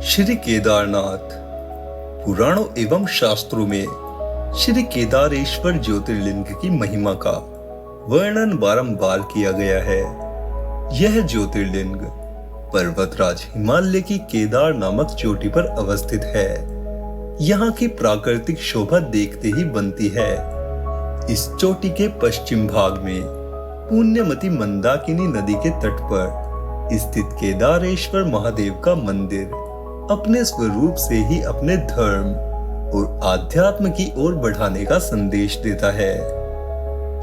श्री केदारनाथ। पुराणों एवं शास्त्रों में श्री केदारेश्वर ज्योतिर्लिंग की महिमा का वर्णन बारंबार किया गया है। यह ज्योतिर्लिंग पर्वतराज हिमालय की केदार नामक चोटी पर अवस्थित है। यहाँ की प्राकृतिक शोभा देखते ही बनती है। इस चोटी के पश्चिम भाग में पुण्यमती मंदाकिनी नदी के तट पर स्थित केदारेश्वर महादेव का मंदिर अपने स्वरूप से ही अपने धर्म और आध्यात्म की ओर बढ़ाने का संदेश देता है।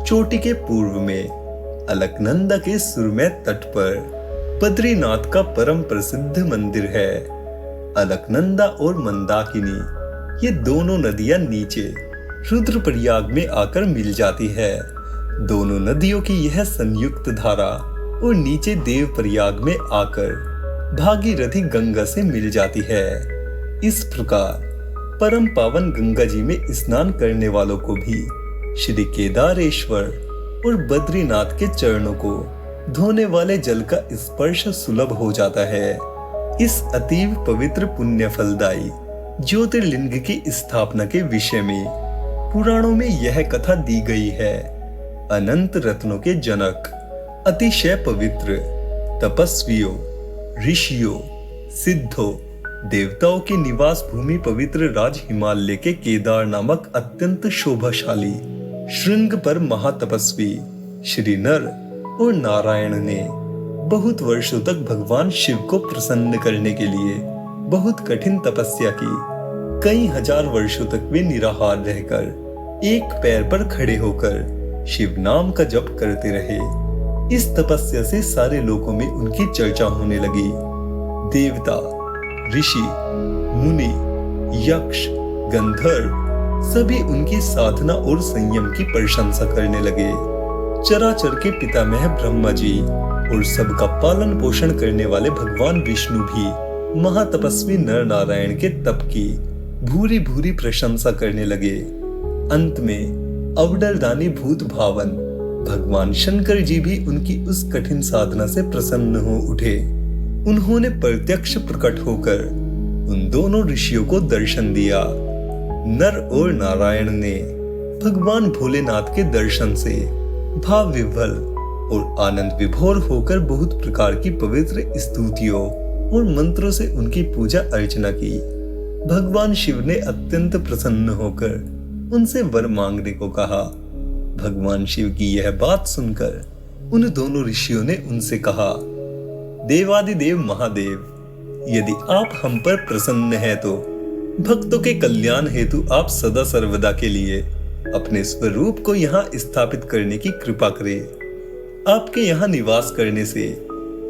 चोटी के पूर्व में अलकनंदा के सुरमय तट पर बद्रीनाथ का परम प्रसिद्ध मंदिर है। अलकनंदा और मंदाकिनी ये दोनों नदियां नीचे रुद्रप्रयाग में आकर मिल जाती है। दोनों नदियों की यह संयुक्त धारा और नीचे देवप्रयाग में आकर भागीरथी गंगा से मिल जाती है। इस प्रकार परम पावन गंगा जी में स्नान करने वालों को भी श्री केदारेश्वर और बद्रीनाथ के चरणों को धोने वाले जल का स्पर्श सुलभ हो जाता है। इस अतीव पवित्र पुण्य फलदायी ज्योतिर्लिंग की स्थापना के विषय में पुराणों में यह कथा दी गई है। अनंत रत्नों के जनक, अतिशय पवित्र, तपस्वियों, ऋषियों, सिद्धों, देवताओं की निवास भूमि पवित्र राज हिमालय के केदार नामक अत्यंत शोभाशाली श्रृंग पर महातपस्वी श्री नर और नारायण ने बहुत वर्षों तक भगवान शिव को प्रसन्न करने के लिए बहुत कठिन तपस्या की। कई हजार वर्षों तक वे निराहार रहकर एक पैर पर खड़े होकर शिव नाम का जप करते रहे। इस तपस्या से सारे लोकों में उनकी चर्चा होने लगी। देवता, ऋषि, मुनि, यक्ष, गंधर्व सभी उनकी साधना और संयम की प्रशंसा करने लगे। चराचर के पितामह ब्रह्मा जी और सबका पालन पोषण करने वाले भगवान विष्णु भी महातपस्वी नर नारायण के तप की भूरी भूरी प्रशंसा करने लगे। अंत में अवडरदानी भूत भावन भगवान शंकर जी भी उनकी उस कठिन साधना से प्रसन्न हो उठे। उन्होंने प्रत्यक्ष प्रकट होकर उन दोनों ऋषियों को दर्शन दिया। नर और नारायण ने भगवान भोलेनाथ के दर्शन से भाव विह्वल और आनंद विभोर होकर बहुत प्रकार की पवित्र स्तुतियों और मंत्रों से उनकी पूजा अर्चना की। भगवान शिव ने अत्यंत प्रसन्न होकर उनसे वर मांगने को कहा। भगवान शिव की यह बात सुनकर उन दोनों ऋषियों ने उनसे कहा, देवादिदेव महादेव, यदि आप हम पर प्रसन्न हैं तो भक्तों के कल्याण हेतु आप सदा सर्वदा के लिए अपने स्वरूप को यहाँ स्थापित करने की कृपा करें। आपके यहाँ निवास करने से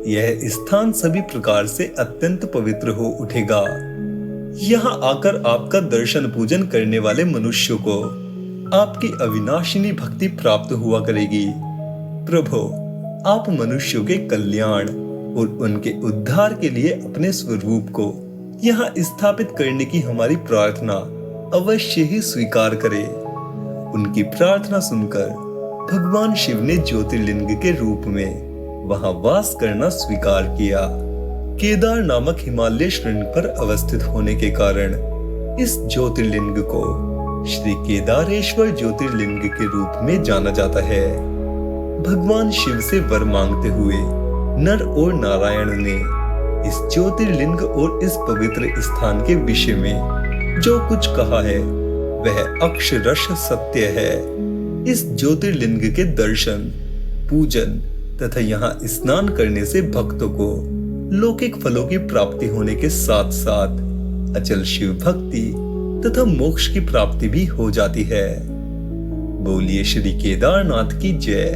यह स्थान सभी प्रकार से अत्यंत पवित्र हो उठेगा। यहाँ आकर आपका दर्शन पूजन करने वाले मनुष्यों को आपकी अविनाशिनी भक्ति प्राप्त हुआ करेगी। प्रभु, आप मनुष्यों के कल्याण और उनके उद्धार के लिए अपने स्वरूप को यहाँ स्थापित करने की हमारी प्रार्थना अवश्य ही स्वीकार करें। उनकी प्रार्थना सुनकर भगवान शिव ने ज्योतिर्लिंग के रूप में वहां वास करना स्वीकार किया। केदार नामक हिमालय श्रृंग पर अवस्थित होने के कारण इस ज्योतिर्लिंग को श्री केदारेश्वर ज्योतिर्लिंग के रूप में जाना जाता है। भगवान शिव से वर मांगते हुए नर और नारायण ने इस ज्योतिर्लिंग और इस पवित्र स्थान के विषय में जो कुछ कहा है वह अक्षरश सत्य है। इस ज्योतिर्लिंग के दर्शन, पूजन तथा यहाँ स्नान करने से भक्तों को लौकिक फलों की प्राप्ति होने के साथ साथ अचल शिव भक्ति तथा मोक्ष की प्राप्ति भी हो जाती है। बोलिए श्री केदारनाथ की जय।